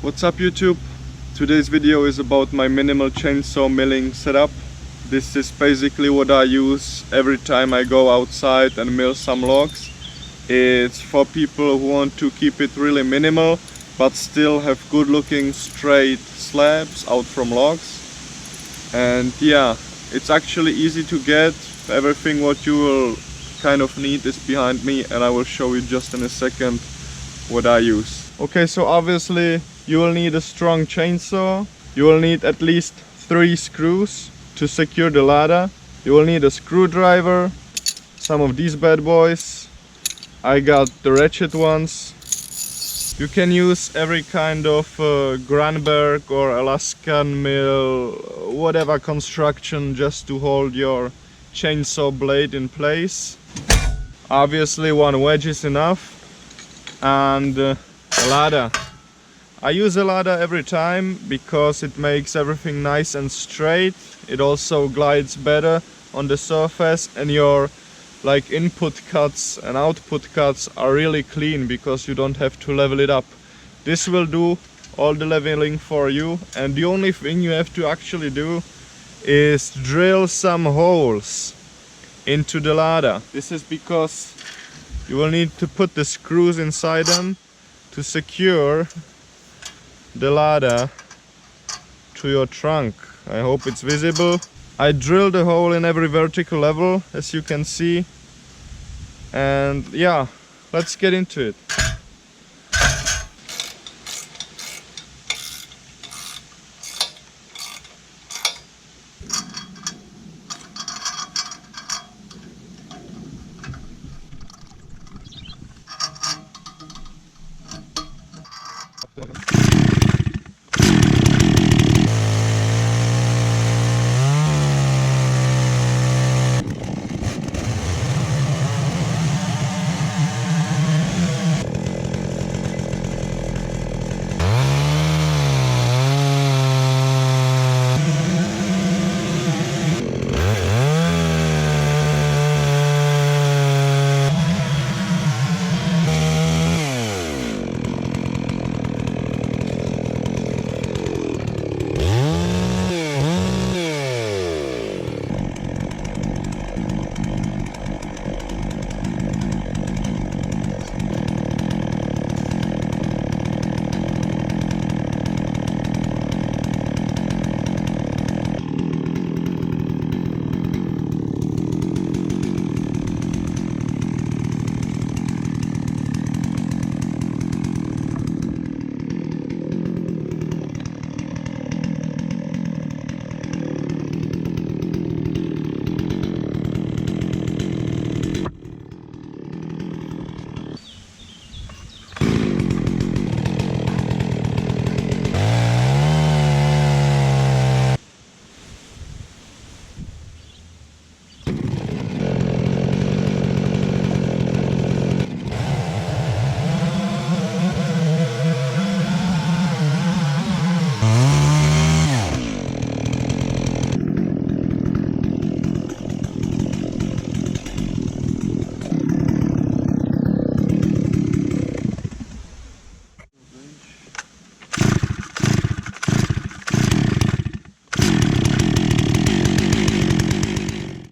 What's up YouTube? Today's video is about my minimal chainsaw milling setup. This is basically what I use every time I go outside and mill some logs. It's for people who want to keep it really minimal but still have good looking straight slabs out from logs. And yeah, it's actually easy to get. Everything what you will kind of need is behind me, and I will show you just in a second what I use. Okay, so obviously you will need a strong chainsaw. You will need at least 3 screws to secure the ladder. You will need a screwdriver, some of these bad boys. I got the ratchet ones. You can use every kind of granberg or alaskan mill, whatever construction, just to hold your chainsaw blade in place. Obviously one wedge is enough, and a ladder. I use a ladder every time because it makes everything nice and straight. It also glides better on the surface, and your input cuts and output cuts are really clean because you don't have to level it up. This will do all the leveling for you, and the only thing you have to actually do is drill some holes into the ladder. This is because you will need to put the screws inside them to secure the ladder to your trunk. I hope it's visible. I drilled a hole in every vertical level, as you can see. And yeah, let's get into it.